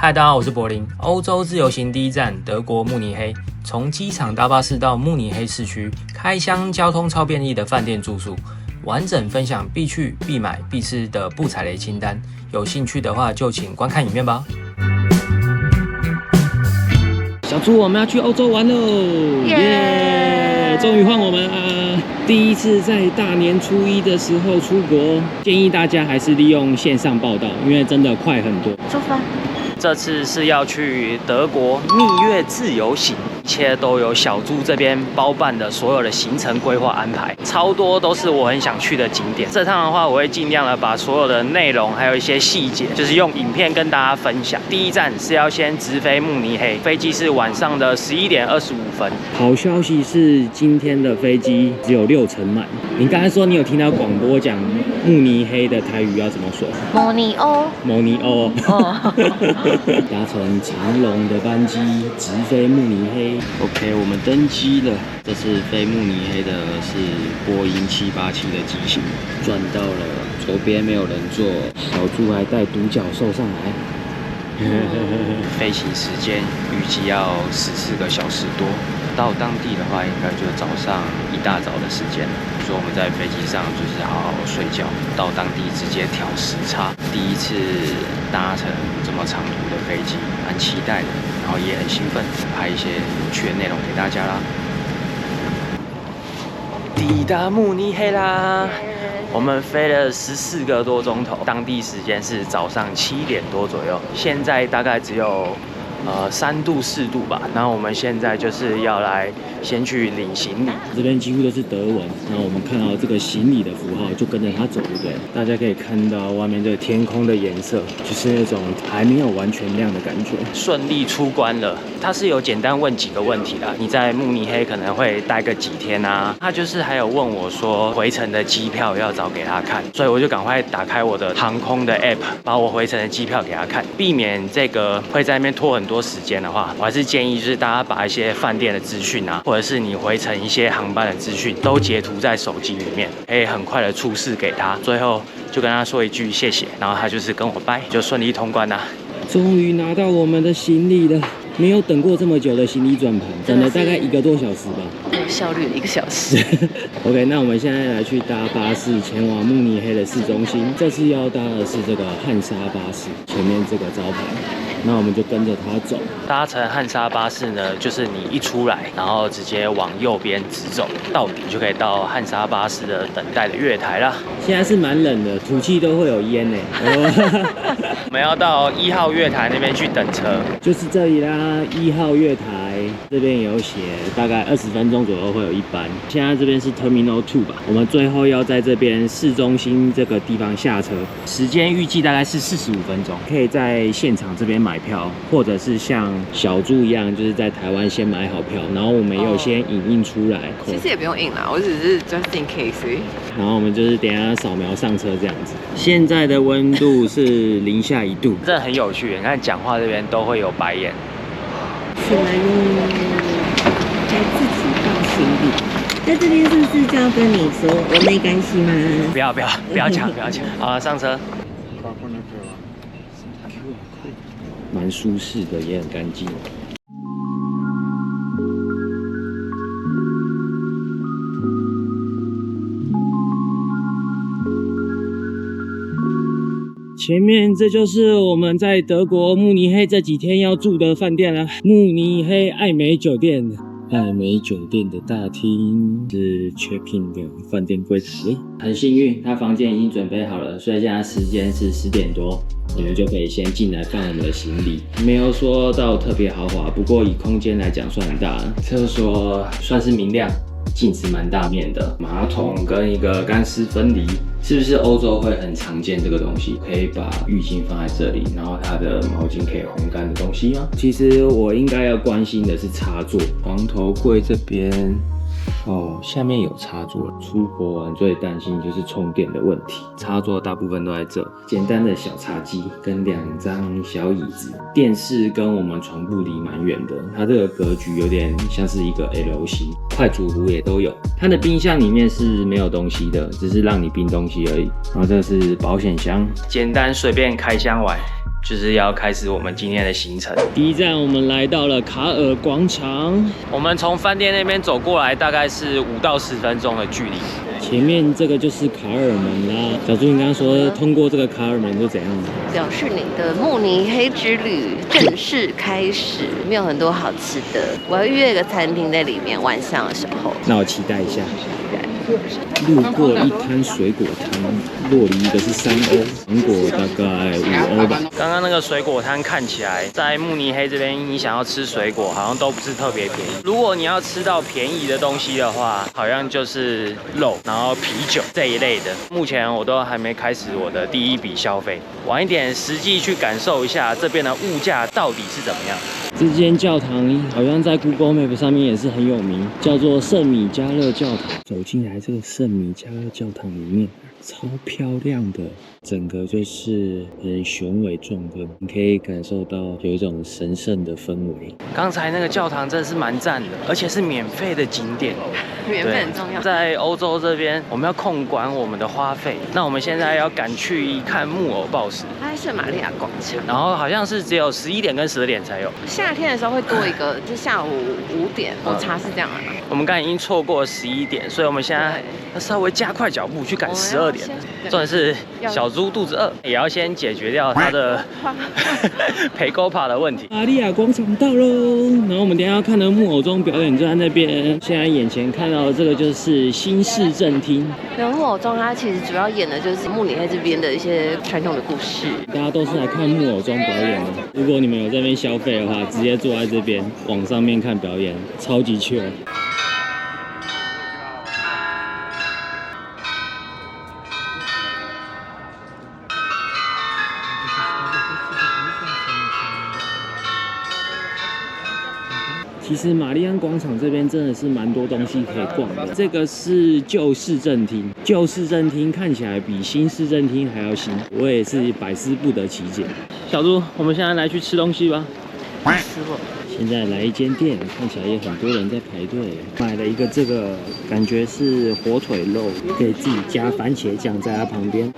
嗨，大家好，我是柏林。欧洲自由行第一站德国慕尼黑，从机场搭巴士到慕尼黑市区，开箱交通超便利的饭店住宿，完整分享必去、必买、必吃的不踩雷清单。有兴趣的话，就请观看影片吧。小猪，我们要去欧洲玩喽！耶！终于换我们啦！第一次在大年初一的时候出国，建议大家还是利用线上报到，因为真的快很多。出发。这次是要去德国蜜月自由行，一切都有小猪这边包办的所有的行程规划安排，超多都是我很想去的景点。这趟的话，我会尽量的把所有的内容还有一些细节，就是用影片跟大家分享。第一站是要先直飞慕尼黑，飞机是晚上的11点25分。好消息是今天的飞机只有60%满。你刚才说你有听到广播讲慕尼黑的台语要怎么说？摩尼欧。摩尼欧。哦。搭乘长龙的班机直飞慕尼黑。OK， 我们登机了。这次飞慕尼黑的是波音787的机型，赚到了。左边没有人坐，小猪还带独角兽上来。飞行时间预计要14个小时多，到当地的话应该就早上一大早的时间了，所以我们在飞机上就是好好睡觉，到当地直接调时差。第一次搭乘这么长途的飞机，蛮期待的，然后也很兴奋，拍一些有趣的内容给大家啦。抵达慕尼黑啦！我们飞了14个多钟头，当地时间是早上7点多左右，现在大概只有3度4度吧。然后我们现在就是要来先去领行李，这边几乎都是德文。然后我们看到这个行李的符号，就跟着它走，对不对？大家可以看到外面这个天空的颜色，就是那种还没有完全亮的感觉。顺利出关了，他是有简单问几个问题啦。你在慕尼黑可能会待个几天啊？他就是还有问我说回程的机票要找给他看，所以我就赶快打开我的航空的 app， 把我回程的机票给他看，避免这个会在那边拖很多时间的话，我还是建议就是大家把一些饭店的资讯啊，或者是你回程一些航班的资讯都截图在手机里面，可以很快的出示给他，最后就跟他说一句谢谢，然后他就是跟我拜，就顺利通关啦。终于拿到我们的行李了，没有等过这么久的行李转盘，等了大概1个多小时吧，有效率的1个小时。OK， 那我们现在来去搭巴士前往慕尼黑的市中心。这次要搭的是这个汉莎巴士，前面这个招牌。那我们就跟着它走。搭乘汉莎巴士呢，就是你一出来，然后直接往右边直走，到底就可以到汉莎巴士的等待的月台啦。现在是蛮冷的，吐气都会有烟呢。我们要到1号月台那边去等车，就是这里啦。1号月台这边有写，大概20分钟左右会有一班。现在这边是 Terminal 2吧，我们最后要在这边市中心这个地方下车，时间预计大概是45分钟，可以在现场这边买票，或者是像小猪一样，就是在台湾先买好票，然后我们也有先影印出来。其实也不用印啦，我只是 just in case。然后我们就是等一下扫描上车这样子。现在的温度是零下1度，真的很有趣。你看讲话这边都会有白眼。起来喽，该自己放行李。在这边是不是就要跟你说我没关系吗？不要抢，不要抢。好了，上车。蛮舒适的，也很干净。前面这就是我们在德国慕尼黑这几天要住的饭店了，慕尼黑艾美酒店。艾美酒店的大厅是 check-in 的饭店柜台，很幸运，他房间已经准备好了，所以现在时间是10点多，我们就可以先进来放我们的行李。没有说到特别豪华，不过以空间来讲算很大，厕所算是明亮，镜子蛮大面的，马桶跟一个干湿分离。是不是欧洲会很常见这个东西？可以把浴巾放在这里，然后它的毛巾可以烘干的东西吗？其实我应该要关心的是插座，床头柜这边哦，下面有插座。出国玩最担心就是充电的问题，插座大部分都在这。简单的小茶几跟2张小椅子，电视跟我们床铺离蛮远的，它这个格局有点像是一个 L 型。快煮壶也都有，它的冰箱里面是没有东西的，只是让你冰东西而已。然后这是保险箱，简单随便开箱完就是要开始我们今天的行程。第一站，我们来到了卡尔广场。我们从饭店那边走过来，大概是5到10分钟的距离。前面这个就是卡尔门啦。小猪，你刚刚说通过这个卡尔门就怎样？表示你的慕尼黑之旅正式开始。没有很多好吃的，我要约一个餐厅在里面，晚上的时候。那我期待一下。路过一摊水果摊，洛梨的是3欧，苹果大概5欧吧。刚刚那个水果摊看起来，在慕尼黑这边，你想要吃水果，好像都不是特别便宜。如果你要吃到便宜的东西的话，好像就是肉，然后啤酒这一类的。目前我都还没开始我的第一笔消费，晚一点实际去感受一下这边的物价到底是怎么样。这间教堂好像在 Google Map 上面也是很有名，叫做圣米迦勒教堂。走进来这个圣米迦勒教堂里面，超漂亮的，整个就是很雄伟壮观，你可以感受到有一种神圣的氛围。刚才那个教堂真的是蛮赞的，而且是免费的景点，免费很重要。在欧洲这边，我们要控管我们的花费。那我们现在要赶去看木偶报时，它在圣玛利亚广场，然后好像是只有11点跟12点才有。夏天的时候会多一个，就下午5点，我查是这样啊。我们刚才已经错过了11点，所以我们现在要稍微加快脚步去赶12点。重点是小猪肚子饿，也要先解决掉他的陪沟爬的问题。玛利亚广场到喽，然后我们等一下要看的木偶中表演就在那边。现在眼前看到的这个就是新市政厅。木偶中它其实主要演的就是慕尼黑这边的一些传统的故事。大家都是来看木偶中表演的。如果你们有在这边消费的话，直接坐在这边往上面看表演，超级chill。其实玛丽安广场这边真的是蛮多东西可以逛的。这个是旧市政厅，旧市政厅看起来比新市政厅还要新，我也是百思不得其解。小猪，我们现在来去吃东西吧。吃过。现在来一间店，看起来也很多人在排队。买了一个这个，感觉是火腿肉，可以自己加番茄酱在它旁边，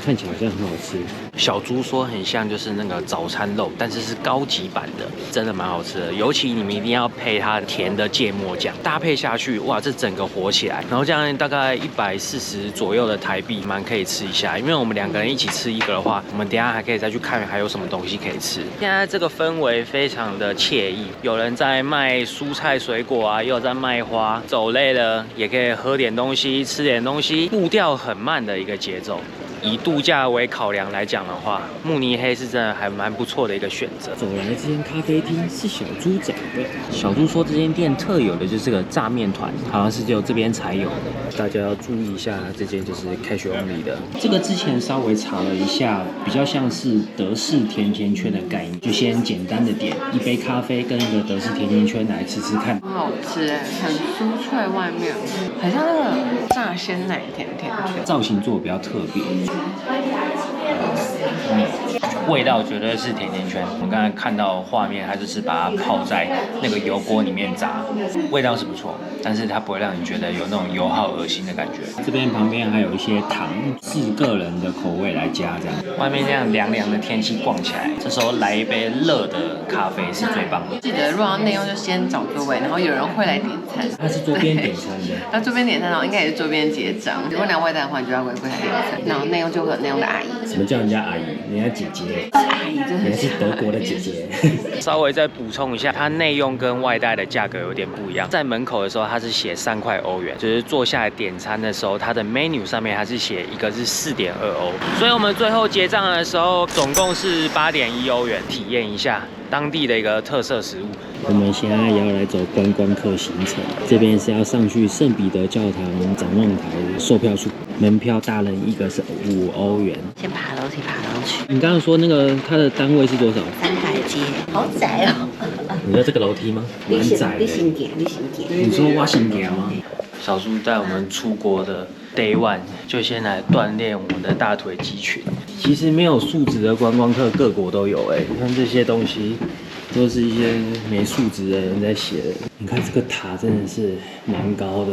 看起来好像很好吃。小猪说很像就是那个早餐肉，但是是高级版的，真的蛮好吃的。尤其你们一定要配它甜的芥末酱，搭配下去，哇，这整个火起来。然后这样大概140左右的台币，蛮可以吃一下。因为我们2个人一起吃一个的话，我们等一下还可以再去看还有什么东西可以吃。现在这个氛围非常的惬意，有人在卖蔬菜水果啊，也有在卖花。走累了也可以喝点东西，吃点东西，步调很慢的一个节奏。以度假为考量来讲的话，慕尼黑是真的还蛮不错的一个选择。走来这间咖啡厅是小猪找的，小猪说这间店特有的就是这个炸面团，好像是只有这边才有的，大家要注意一下，这间就是 cash only 的。这个之前稍微查了一下，比较像是德式甜甜圈的概念，就先简单的点一杯咖啡跟一个德式甜甜圈来吃吃看。很好吃哎，很酥脆，外面很像那个炸鲜奶甜甜圈，造型做得比较特别。味道绝对是甜甜圈。我们刚才看到画面，它就是把它泡在那个油锅里面炸，味道是不错，但是它不会让你觉得有那种油耗恶心的感觉。这边旁边还有一些糖，视个人的口味来加这样。外面这样凉凉的天气逛起来，这时候来一杯热的咖啡是最棒的。记得如果要内用就先找座位，然后有人会来点餐。它是桌边点餐的，那桌边点餐，然后应该也是桌边结账。如果拿外带的话，你就要回柜台点餐，然后内用就会有内用的阿姨。什么叫人家阿姨？人家姐姐。阿姨真的是德国的姐姐。稍微再补充一下，它内用跟外带的价格有点不一样。在门口的时候，它是写3块欧元，就是坐下来点餐的时候，它的 menu 上面还是写一个是4.2欧。所以我们最后结账的时候，总共是8.1欧元，体验一下当地的一个特色食物。我们现在也要来走观光客行程，这边是要上去圣彼得教堂展望台售票处，门票大人一个是5欧元。先爬楼梯爬上去。你刚刚说那个它的单位是多少？300阶，好窄哦。你说这个楼梯吗？蛮窄的。你说挖行点吗？小猪带我们出国的 Day One 就先来锻炼我们的大腿肌群。其实没有素质的观光客各国都有你看这些东西都是一些没素质的人在写的。你看这个塔真的是蛮高的，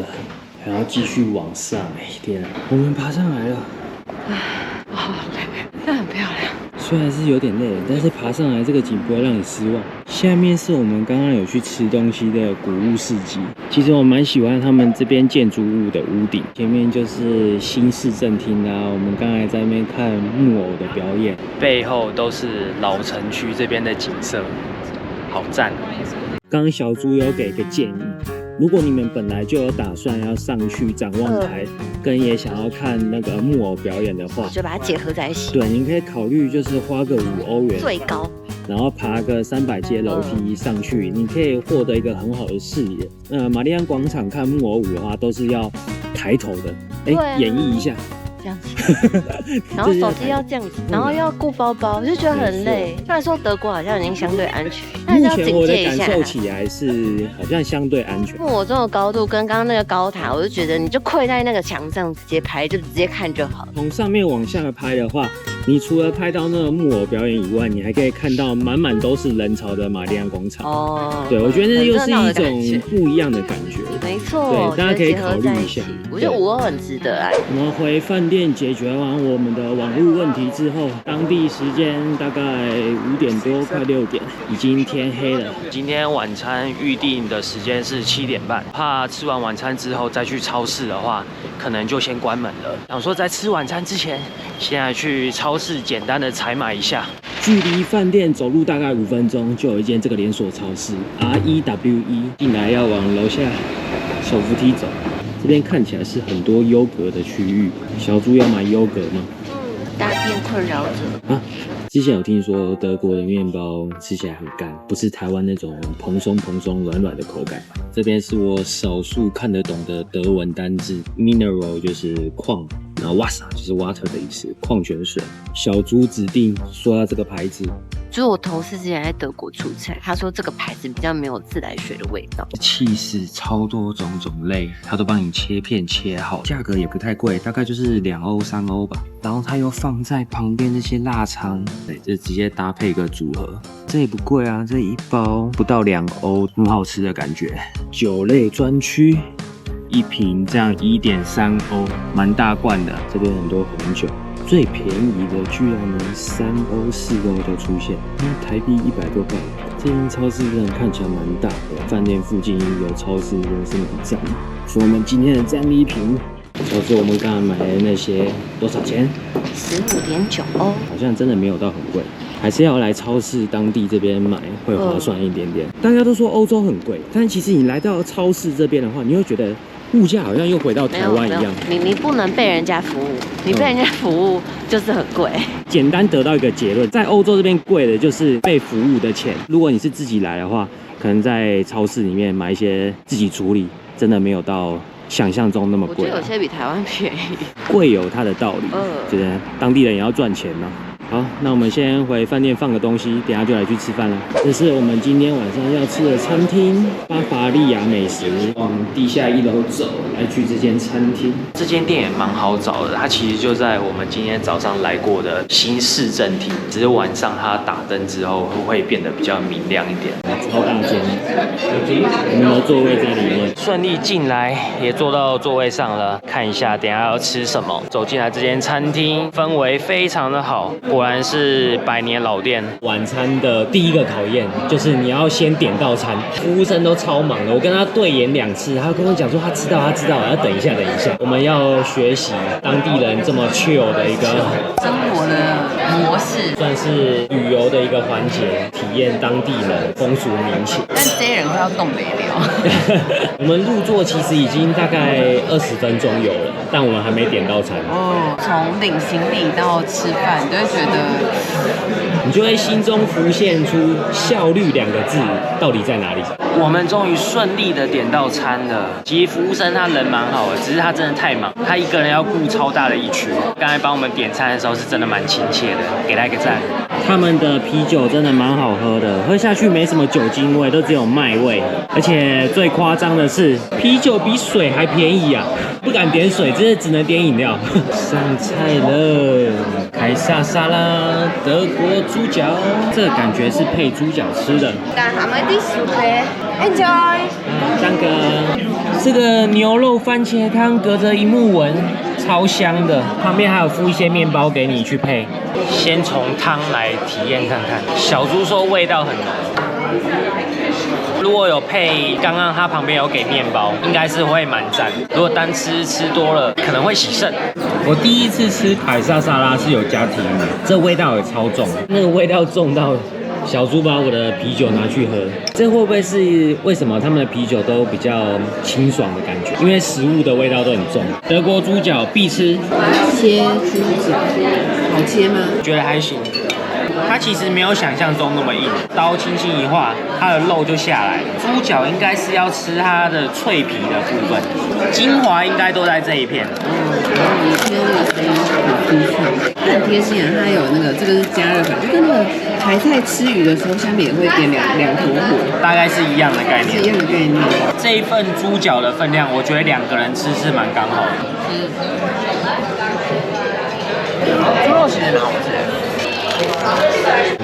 还要继续往上天啊，我们爬上来了。好累，但很漂亮。虽然是有点累，但是爬上来这个景不会让你失望。下面是我们刚刚有去吃东西的古物市集，其实我蛮喜欢他们这边建筑物的屋顶。前面就是新市政厅啊，我们刚才在那边看木偶的表演，背后都是老城区这边的景色，好赞。刚刚小猪有给个建议，如果你们本来就有打算要上去展望台，跟也想要看那个木偶表演的话，就把它结合在一起。对，你可以考虑就是花个5欧元最高，然后爬个300阶楼梯上去，你可以获得一个很好的视野。玛丽安广场看木偶舞的话，都是要抬头的，演绎一下。这样子，然后手机要这样子，然后要顾包包，我就觉得很累。虽然说德国好像已经相对安全，但是要警戒一下。目前我的感受起来是好像相对安全。木偶这种高度跟刚刚那个高塔，我就觉得你就跪在那个墙上直接拍，就直接看就好。从上面往下拍的话，你除了拍到那个木偶表演以外，你还可以看到满满都是人潮的玛丽安广场。哦，对，我觉得那又是一种不一样的感觉。没错，对，大家可以考虑一下。我觉得5欧很值得啊。我们回饭店解决完我们的网络问题之后，当地时间大概5点多，快6点，已经天黑了。今天晚餐预定的时间是7点半，怕吃完晚餐之后再去超市的话，可能就先关门了。想说在吃晚餐之前，现在去超市简单的采买一下。距离饭店走路大概5分钟，就有一间这个连锁超市 REWE， 进来要往楼下手扶梯走。这边看起来是很多优格的区域，小猪要买优格吗？大便困扰者啊！之前有听说德国的面包吃起来很干，不是台湾那种蓬松软软的口感。这边是我少数看得懂的德文单字 ，mineral 就是矿，然后 Wasser 就是 water 的意思，矿泉水。小猪指定说要这个牌子。就是我同事之前在德国出差，他说这个牌子比较没有自来水的味道。起司超多种类，他都帮你切片切好，价格也不太贵，大概就是2欧3欧吧。然后他又放在旁边这些腊肠，对，就直接搭配个组合。这也不贵啊，这一包不到2欧，很好吃的感觉。酒类专区，一瓶这样1.3欧，蛮大罐的。这边很多红酒。最便宜的居然能3欧4欧都出现，台币100多块。这间超市真的看起来蛮大的，饭店附近有超市真的是蛮赞的。是我们今天的战利品，就是我们刚刚买的那些，多少钱？15.9欧，好像真的没有到很贵，还是要来超市当地这边买会划算一点点。大家都说欧洲很贵，但其实你来到超市这边的话，你会觉得物价好像又回到台湾一样。你不能被人家服务，你被人家服务就是很贵。简单得到一个结论，在欧洲这边贵的就是被服务的钱。如果你是自己来的话，可能在超市里面买一些自己处理，真的没有到想象中那么贵。我觉得有些比台湾便宜。贵有它的道理，就是当地人也要赚钱嘛。好，那我们先回饭店放个东西，等一下就来去吃饭了。这是我们今天晚上要吃的餐厅——巴伐利亚美食。往地下1楼走，来去这间餐厅。这间店也蛮好找的，它其实就在我们今天早上来过的新市政厅，只是晚上它打灯之后会变得比较明亮一点。超大间，我们的座位在里面。顺利进来，也坐到座位上了。看一下，等一下要吃什么。走进来这间餐厅，氛围非常的好。果然是100年老店。晚餐的第一个考验就是你要先点到餐，服务生都超忙的，我跟他对眼2次，他跟我讲说他知道，要等一下。我们要学习当地人这么 chill 的一个生活的模式，算是旅游的一个环节，体验当地人风俗民情。但这些人快要冻没了。我们入座其实已经大概20分钟有了，但我们还没点到餐。从领行李到吃饭，你就会觉得，你就会心中浮现出效率2个字到底在哪里。我们终于顺利的点到餐了。其实服务生他人蛮好的，只是他真的太忙，他一个人要顾超大的一区。刚才帮我们点餐的时候是真的蛮亲切的，给他一个赞。他们的啤酒真的蛮好喝的，喝下去没什么酒精味，都只有麦味。而且最夸张的是，啤酒比水还便宜啊！不敢点水，只能点饮料。上菜了，凯撒沙拉，德国猪脚，这个感觉是配猪脚吃的。Enjoy。danke。这个牛肉番茄汤隔着一幕纹，超香的，旁边还有附一些面包给你去配。先从汤来体验看看，小猪说味道很浓。如果有配刚刚它旁边有给面包，应该是会蛮赞。如果单吃多了，可能会洗肾。我第一次吃凯撒沙拉是有加提姆，这味道也超重，那个味道重到小猪把我的啤酒拿去喝。这会不会是为什么他们的啤酒都比较清爽的感觉？因为食物的味道都很重。德国猪脚必吃，切猪脚好切吗？觉得还行。它其实没有想象中那么硬，刀轻轻一划，它的肉就下来了。猪脚应该是要吃它的脆皮的部分，精华应该都在这一片。你听那个声音很舒畅，它很贴心啊，它有那个这个是加热版，就跟那个台菜吃鱼的时候，下面也会点两坨火，大概是一样的概念。是一样的概念。这一份猪脚的分量，我觉得2个人吃是蛮刚好的。猪肉其实蛮好吃的。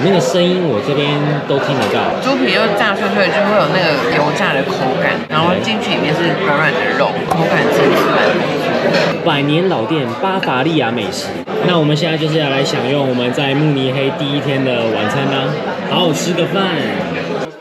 那个声音我这边都听得到。猪皮又炸脆脆，就会有那个油炸的口感，然后进去里面是软软的肉，口感真的是蛮不错。百年老店巴伐利亚美食，那我们现在就是要来享用我们在慕尼黑第一天的晚餐啦，好好吃个饭。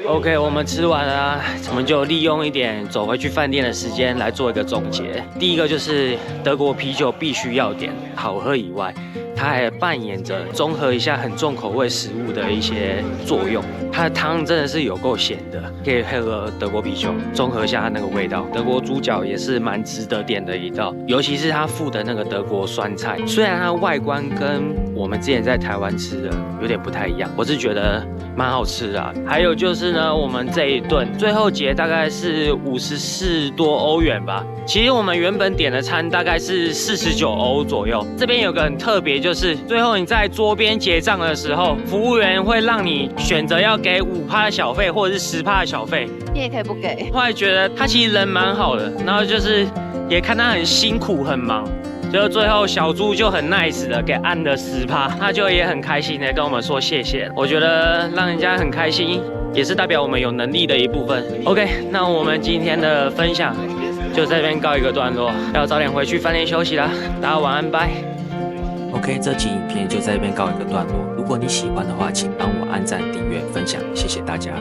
OK， 我们吃完了，我们就利用一点走回去饭店的时间来做一个总结。第一个就是德国啤酒必须要点，好喝以外，它还扮演着综合一下很重口味食物的一些作用。它的汤真的是有够咸的，可以配合德国啤酒，综合一下它那个味道。德国猪脚也是蛮值得点的一道，尤其是它附的那个德国酸菜，虽然它的外观跟我们之前在台湾吃的有点不太一样，我是觉得蛮好吃的啊。还有就是呢，我们这一顿最后结大概是54多欧元吧。其实我们原本点的餐大概是49欧左右。这边有个很特别，就是最后你在桌边结账的时候，服务员会让你选择要给5%的小费或者是10%的小费。你也可以不给。后来觉得他其实人蛮好的，然后就是也看他很辛苦很忙。就最后小猪就很 nice 的给按了10%，他就也很开心的跟我们说谢谢。我觉得让人家很开心，也是代表我们有能力的一部分。OK， 那我们今天的分享就在这边告一个段落，要早点回去饭店休息啦，大家晚安，拜。OK， 这期影片就在这边告一个段落。如果你喜欢的话，请帮我按赞、订阅、分享，谢谢大家。